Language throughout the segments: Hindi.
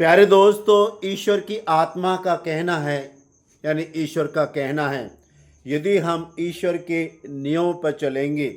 प्यारे दोस्तों, ईश्वर की आत्मा का कहना है, यानी ईश्वर का कहना है, यदि हम ईश्वर के नियमों पर चलेंगे,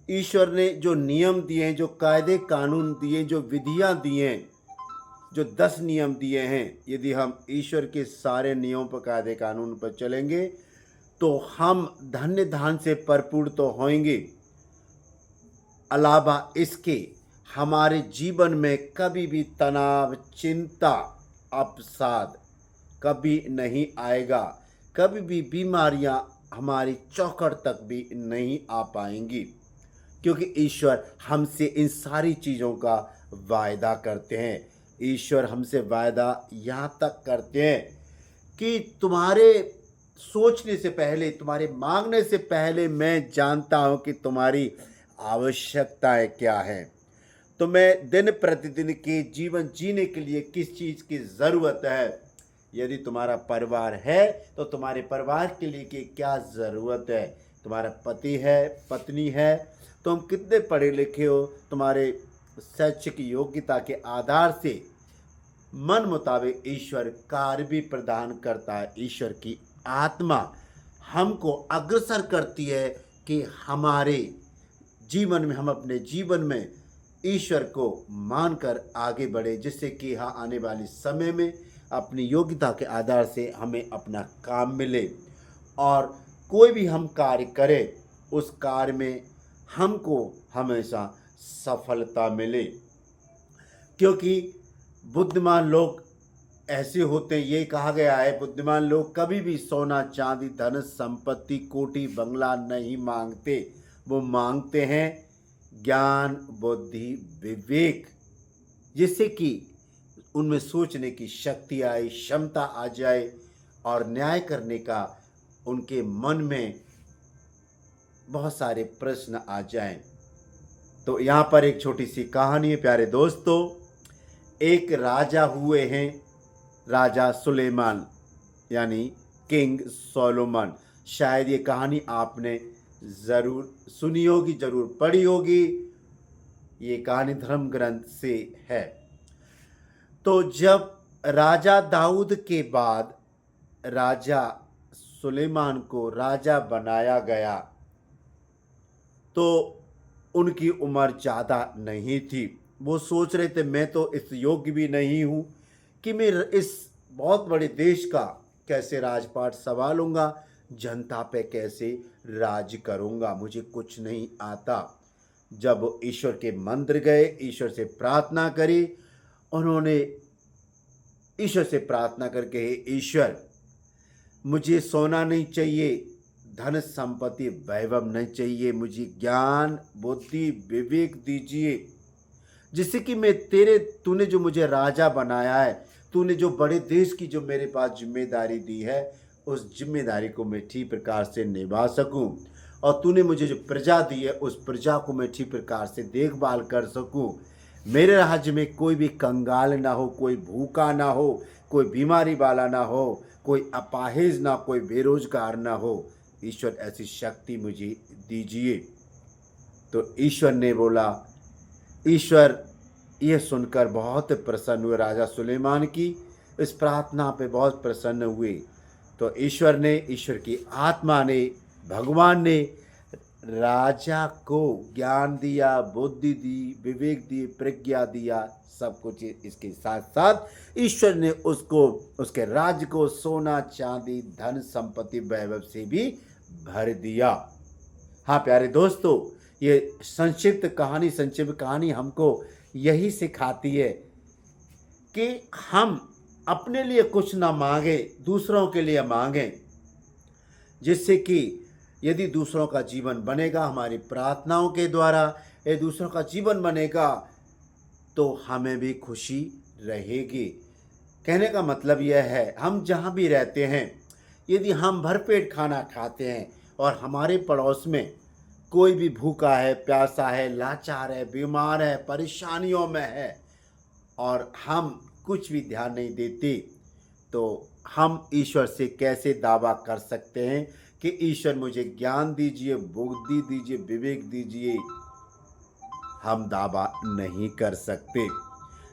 ईश्वर ने जो नियम दिए हैं, जो कायदे कानून दिए, जो विधियां दिए हैं, जो 10 नियम दिए हैं, यदि हम ईश्वर के सारे नियमों पर, कायदे कानून पर चलेंगे तो हम धन्य धान से भरपूर तो होंगे। अलावा इसके हमारे जीवन में कभी भी तनाव, चिंता, अवसाद कभी नहीं आएगा। कभी भी बीमारियां हमारी चौखट तक भी नहीं आ पाएंगी, क्योंकि ईश्वर हमसे इन सारी चीज़ों का वायदा करते हैं। ईश्वर हमसे वायदा यहाँ तक करते हैं कि तुम्हारे सोचने से पहले, तुम्हारे मांगने से पहले मैं जानता हूँ कि तुम्हारी आवश्यकताएं क्या हैं। तुम्हें दिन प्रतिदिन के जीवन जीने के लिए किस चीज़ की ज़रूरत है। यदि तुम्हारा परिवार है तो तुम्हारे परिवार के लिए कि क्या ज़रूरत है। तुम्हारा पति है, पत्नी है, तुम कितने पढ़े लिखे हो, तुम्हारे शैक्षिक योग्यता के आधार से मन मुताबिक ईश्वर कार्य भी प्रदान करता है। ईश्वर की आत्मा हमको अग्रसर करती है कि हमारे जीवन में, हम अपने जीवन में ईश्वर को मानकर आगे बढ़े, जिससे कि यहाँ आने वाले समय में अपनी योग्यता के आधार से हमें अपना काम मिले और कोई भी हम कार्य करें उस कार्य में हमको हमेशा सफलता मिले। क्योंकि बुद्धिमान लोग ऐसे होते हैं, ये कहा गया है, बुद्धिमान लोग कभी भी सोना, चांदी, धन, संपत्ति, कोठी, बंगला नहीं मांगते। वो मांगते हैं ज्ञान, बुद्धि, विवेक, जिससे कि उनमें सोचने की शक्ति आए, क्षमता आ जाए और न्याय करने का उनके मन में बहुत सारे प्रश्न आ जाएं। तो यहाँ पर एक छोटी सी कहानी है प्यारे दोस्तों। एक राजा हुए हैं, राजा सुलेमान, यानी किंग सोलोमन। शायद ये कहानी आपने ज़रूर सुनी होगी, ज़रूर पढ़ी होगी। ये कहानी धर्म ग्रंथ से है। तो जब राजा दाऊद के बाद राजा सुलेमान को राजा बनाया गया तो उनकी उम्र ज़्यादा नहीं थी। वो सोच रहे थे मैं तो इस योग्य भी नहीं हूँ कि मैं इस बहुत बड़े देश का कैसे राजपाट संभालूंगा, जनता पे कैसे राज करूंगा, मुझे कुछ नहीं आता। जब वो ईश्वर के मंदिर गए, ईश्वर से प्रार्थना करी, उन्होंने ईश्वर से प्रार्थना करके, हे ईश्वर, मुझे सोना नहीं चाहिए, धन संपत्ति वैभव नहीं चाहिए, मुझे ज्ञान, बुद्धि, विवेक दीजिए, जिससे कि मैं तूने जो मुझे राजा बनाया है, तूने जो बड़े देश की जो मेरे पास जिम्मेदारी दी है, उस जिम्मेदारी को मैं ठीक प्रकार से निभा सकूं, और तूने मुझे जो प्रजा दी है उस प्रजा को मैं ठीक प्रकार से देखभाल कर सकूं। मेरे राज्य में कोई भी कंगाल ना हो, कोई भूखा ना हो, कोई बीमारी वाला ना हो, कोई अपाहिज ना, कोई बेरोजगार ना हो। ईश्वर ऐसी शक्ति मुझे दीजिए। तो ईश्वर ने बोला, ईश्वर यह सुनकर बहुत प्रसन्न हुए, राजा सुलेमान की इस प्रार्थना पे बहुत प्रसन्न हुए। तो ईश्वर की आत्मा ने, भगवान ने राजा को ज्ञान दिया, बुद्धि दी, विवेक दी, प्रज्ञा दिया, सब कुछ। इसके साथ साथ ईश्वर ने उसको, उसके राज्य को सोना, चांदी, धन, संपत्ति, वैभव से भी भर दिया। हाँ प्यारे दोस्तों, ये संक्षिप्त कहानी हमको यही सिखाती है कि हम अपने लिए कुछ ना मांगे, दूसरों के लिए मांगें, जिससे कि यदि दूसरों का जीवन बनेगा, हमारी प्रार्थनाओं के द्वारा ये दूसरों का जीवन बनेगा, तो हमें भी खुशी रहेगी। कहने का मतलब यह है, हम जहाँ भी रहते हैं, यदि हम भरपेट खाना खाते हैं और हमारे पड़ोस में कोई भी भूखा है, प्यासा है, लाचार है, बीमार है, परेशानियों में है, और हम कुछ भी ध्यान नहीं देते, तो हम ईश्वर से कैसे दावा कर सकते हैं कि ईश्वर मुझे ज्ञान दीजिए, बुद्धि दीजिए, विवेक दीजिए। हम दावा नहीं कर सकते।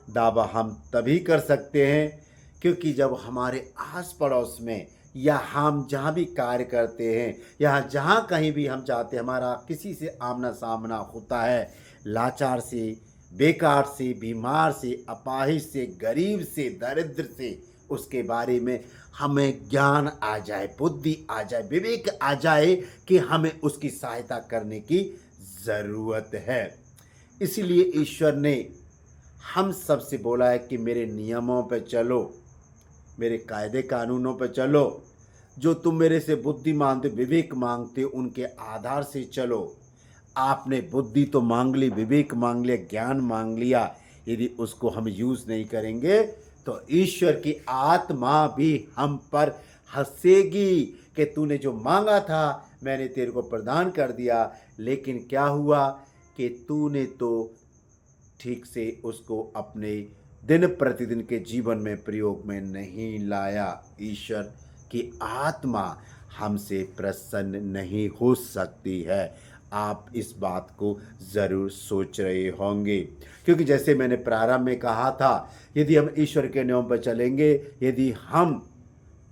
दावा हम तभी कर सकते हैं क्योंकि जब हमारे आस पड़ोस में या हम जहाँ भी कार्य करते हैं या जहाँ कहीं भी हम जाते हैं, हमारा किसी से आमना सामना होता है, लाचार से, बेकार से, बीमार से, अपाहिज से, गरीब से, दरिद्र से, उसके बारे में हमें ज्ञान आ जाए, बुद्धि आ जाए, विवेक आ जाए कि हमें उसकी सहायता करने की ज़रूरत है। इसीलिए ईश्वर ने हम सबसे बोला है कि मेरे नियमों पे चलो, मेरे कायदे कानूनों पे चलो, जो तुम मेरे से बुद्धि मांगते, विवेक मांगते, उनके आधार से चलो। आपने बुद्धि तो मांग ली, विवेक मांग लिया, ज्ञान मांग लिया, यदि उसको हम यूज़ नहीं करेंगे तो ईश्वर की आत्मा भी हम पर हंसेगी कि तूने जो मांगा था मैंने तेरे को प्रदान कर दिया, लेकिन क्या हुआ कि तूने तो ठीक से उसको अपने दिन प्रतिदिन के जीवन में प्रयोग में नहीं लाया। ईश्वर की आत्मा हमसे प्रसन्न नहीं हो सकती है। आप इस बात को ज़रूर सोच रहे होंगे, क्योंकि जैसे मैंने प्रारंभ में कहा था, यदि हम ईश्वर के नियम पर चलेंगे, यदि हम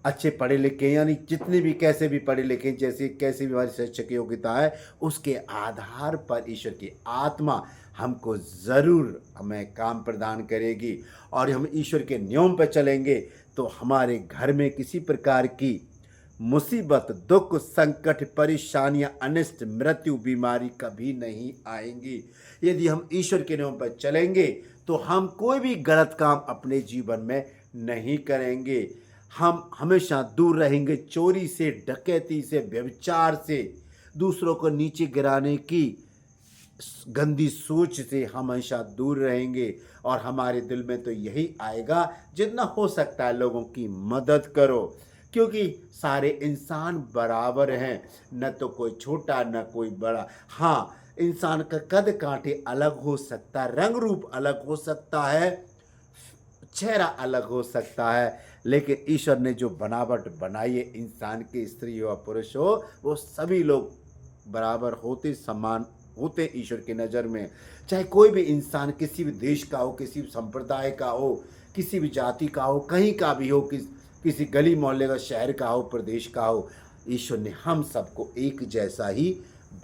अच्छे पढ़े लिखे, यानी जितने भी कैसे भी पढ़े लिखे, जैसे कैसे भी हमारी शैक्षिक योग्यता है, उसके आधार पर ईश्वर की आत्मा हमको ज़रूर हमें काम प्रदान करेगी। और हम ईश्वर के नियम पर चलेंगे तो हमारे घर में किसी प्रकार की मुसीबत, दुख, संकट, परेशानियां, अनिष्ट, मृत्यु, बीमारी कभी नहीं आएंगी। यदि हम ईश्वर के नियम पर चलेंगे तो हम कोई भी गलत काम अपने जीवन में नहीं करेंगे। हम हमेशा दूर रहेंगे चोरी से, डकैती से, व्यभिचार से, दूसरों को नीचे गिराने की गंदी सोच से हमेशा दूर रहेंगे। और हमारे दिल में तो यही आएगा, जितना हो सकता है लोगों की मदद करो, क्योंकि सारे इंसान बराबर हैं, न तो कोई छोटा न कोई बड़ा। हाँ, इंसान का कद कांटे अलग हो सकता है, रंग रूप अलग हो सकता है, चेहरा अलग हो सकता है, लेकिन ईश्वर ने जो बनावट बनाई है इंसान की, स्त्री हो पुरुष हो, वो सभी लोग बराबर होते, समान होते ईश्वर की नज़र में। चाहे कोई भी इंसान किसी भी देश का हो, किसी भी संप्रदाय का हो, किसी भी जाति का हो, कहीं का भी हो, किसी गली मोहल्ले का, शहर का हो, प्रदेश का हो, ईश्वर ने हम सबको एक जैसा ही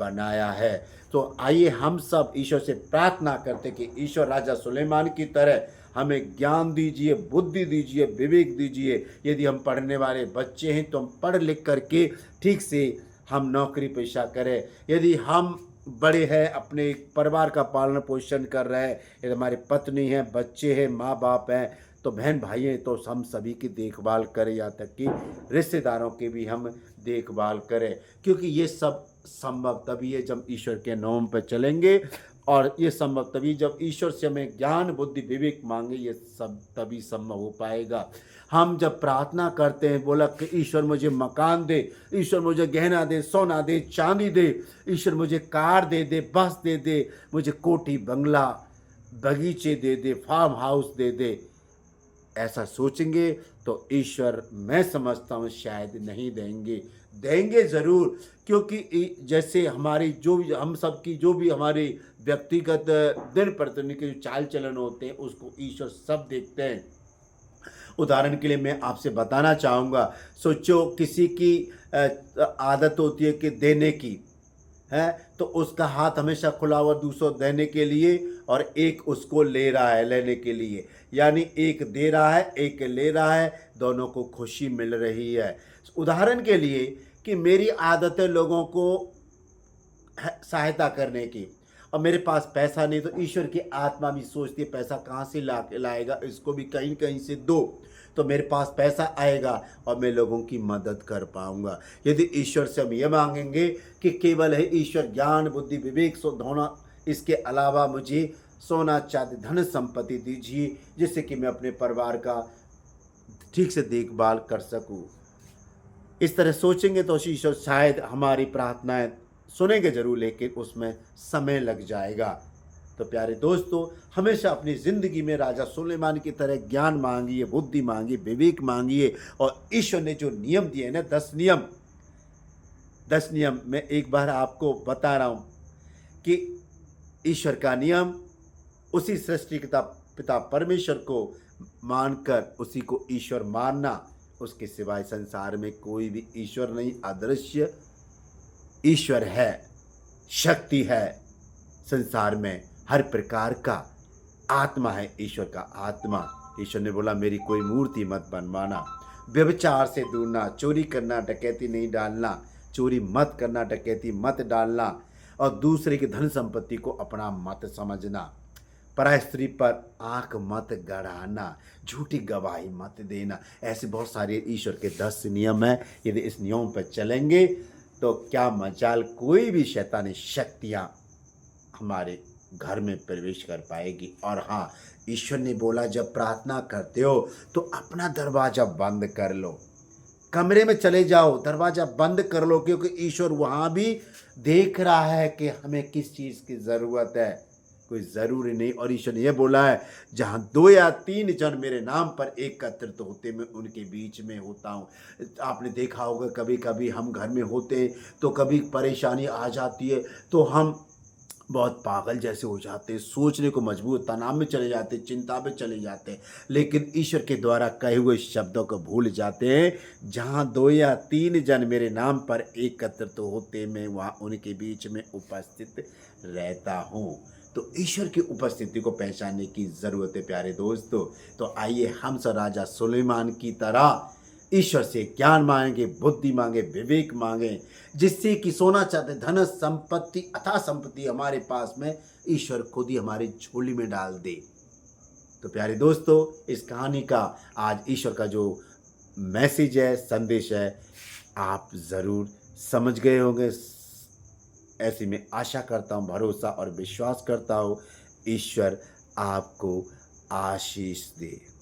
बनाया है। तो आइए हम सब ईश्वर से प्रार्थना करते कि ईश्वर राजा सुलेमान की तरह हमें ज्ञान दीजिए, बुद्धि दीजिए, विवेक दीजिए। यदि हम पढ़ने वाले बच्चे हैं तो हम पढ़ लिख करके ठीक से हम नौकरी पेशा करें। यदि हम बड़े हैं, अपने परिवार का पालन पोषण कर रहे हैं, यदि हमारी पत्नी है, बच्चे हैं, माँ बाप हैं, तो बहन भाई हैं, तो हम सभी की देखभाल करें, यहाँ तक कि रिश्तेदारों की भी हम देखभाल करें, क्योंकि ये सब संभव तभी है जब ईश्वर के नाम पर चलेंगे। और ये संभव तभी जब ईश्वर से हमें ज्ञान, बुद्धि, विवेक मांगे, ये सब तभी संभव हो पाएगा। हम जब प्रार्थना करते हैं, बोला कि ईश्वर मुझे मकान दे, ईश्वर मुझे गहना दे, सोना दे, चांदी दे, ईश्वर मुझे कार दे दे, बस दे दे, मुझे कोठी बंगला, बगीचे दे दे, फार्म हाउस दे दे, ऐसा सोचेंगे तो ईश्वर, मैं समझता हूँ, शायद नहीं देंगे। देंगे ज़रूर, क्योंकि जैसे हमारी जो भी, हम सब की जो भी हमारी व्यक्तिगत दिन प्रतिदिन के जो चाल चलन होते हैं, उसको ईश्वर सब देखते हैं। उदाहरण के लिए मैं आपसे बताना चाहूँगा, सोचो किसी की आदत होती है कि देने की है, तो उसका हाथ हमेशा खुला हुआ दूसरों देने के लिए, और एक उसको ले रहा है लेने के लिए, यानी एक दे रहा है, एक ले रहा है, दोनों को खुशी मिल रही है। उदाहरण के लिए कि मेरी आदत है लोगों को सहायता करने की, और मेरे पास पैसा नहीं, तो ईश्वर की आत्मा भी सोचती है पैसा कहाँ से लाएगा, इसको भी कहीं कहीं से दो, तो मेरे पास पैसा आएगा और मैं लोगों की मदद कर पाऊंगा। यदि ईश्वर से हम ये मांगेंगे कि केवल है ईश्वर ज्ञान, बुद्धि, विवेक धोना, इसके अलावा मुझे सोना, चांदी, धन संपत्ति दीजिए, जिससे कि मैं अपने परिवार का ठीक से देखभाल कर सकूं। इस तरह सोचेंगे तो ईश्वर शायद हमारी प्रार्थनाएं सुनेंगे जरूर, लेकिन उसमें समय लग जाएगा। तो प्यारे दोस्तों, हमेशा अपनी ज़िंदगी में राजा सुलेमान की तरह ज्ञान मांगिए, बुद्धि मांगिए, विवेक मांगिए, और ईश्वर ने जो नियम दिए ना, 10 नियम मैं एक बार आपको बता रहा हूँ कि ईश्वर का नियम उसी सृष्टिकर्ता पिता परमेश्वर को मानकर उसी को ईश्वर मानना। उसके सिवाय संसार में कोई भी ईश्वर नहीं, अदृश्य ईश्वर है, शक्ति है। संसार में हर प्रकार का आत्मा है, ईश्वर का आत्मा। ईश्वर ने बोला मेरी कोई मूर्ति मत बनवाना, व्यभिचार से दूरना, चोरी करना, डकैती नहीं डालना, चोरी मत करना, डकैती मत डालना, और दूसरे की धन संपत्ति को अपना मत समझना, पराय स्त्री पर आंख मत गड़ाना, झूठी गवाही मत देना। ऐसे बहुत सारे ईश्वर के 10 नियम हैं। यदि इस नियम पर चलेंगे तो क्या मजाल कोई भी शैतानी शक्तियाँ हमारे घर में प्रवेश कर पाएगी। और हाँ, ईश्वर ने बोला जब प्रार्थना करते हो तो अपना दरवाज़ा बंद कर लो, कमरे में चले जाओ, दरवाज़ा बंद कर लो, क्योंकि ईश्वर वहाँ भी देख रहा है कि हमें किस चीज़ की ज़रूरत है। कोई ज़रूरी नहीं। और ईश्वर ने यह बोला है जहाँ 2 या 3 जन मेरे नाम पर एकत्रित होते मैं उनके बीच में होता हूँ। आपने देखा होगा कभी कभी हम घर में होते तो कभी परेशानी आ जाती है तो हम बहुत पागल जैसे हो जाते हैं, सोचने को मजबूर, तनाव में चले जाते, चिंता में चले जाते। लेकिन ईश्वर के द्वारा कहे हुए शब्दों को भूल जाते हैं। जहाँ 2 या 3 जन मेरे नाम पर एकत्रित तो होते मैं वहाँ उनके बीच में उपस्थित रहता हूँ। तो ईश्वर की उपस्थिति को पहचानने की ज़रूरत है प्यारे दोस्तों। तो आइए हम सब राजा सुलेमान की तरह ईश्वर से ज्ञान मांगे, बुद्धि मांगे, विवेक मांगे, जिससे कि सोना चाहते धन संपत्ति अथाह संपत्ति हमारे पास में ईश्वर खुद ही हमारी झोली में डाल दे। तो प्यारे दोस्तों, इस कहानी का आज ईश्वर का जो मैसेज है, संदेश है, आप ज़रूर समझ गए होंगे। ऐसी में आशा करता हूँ, भरोसा और विश्वास करता हूँ ईश्वर आपको आशीष दे।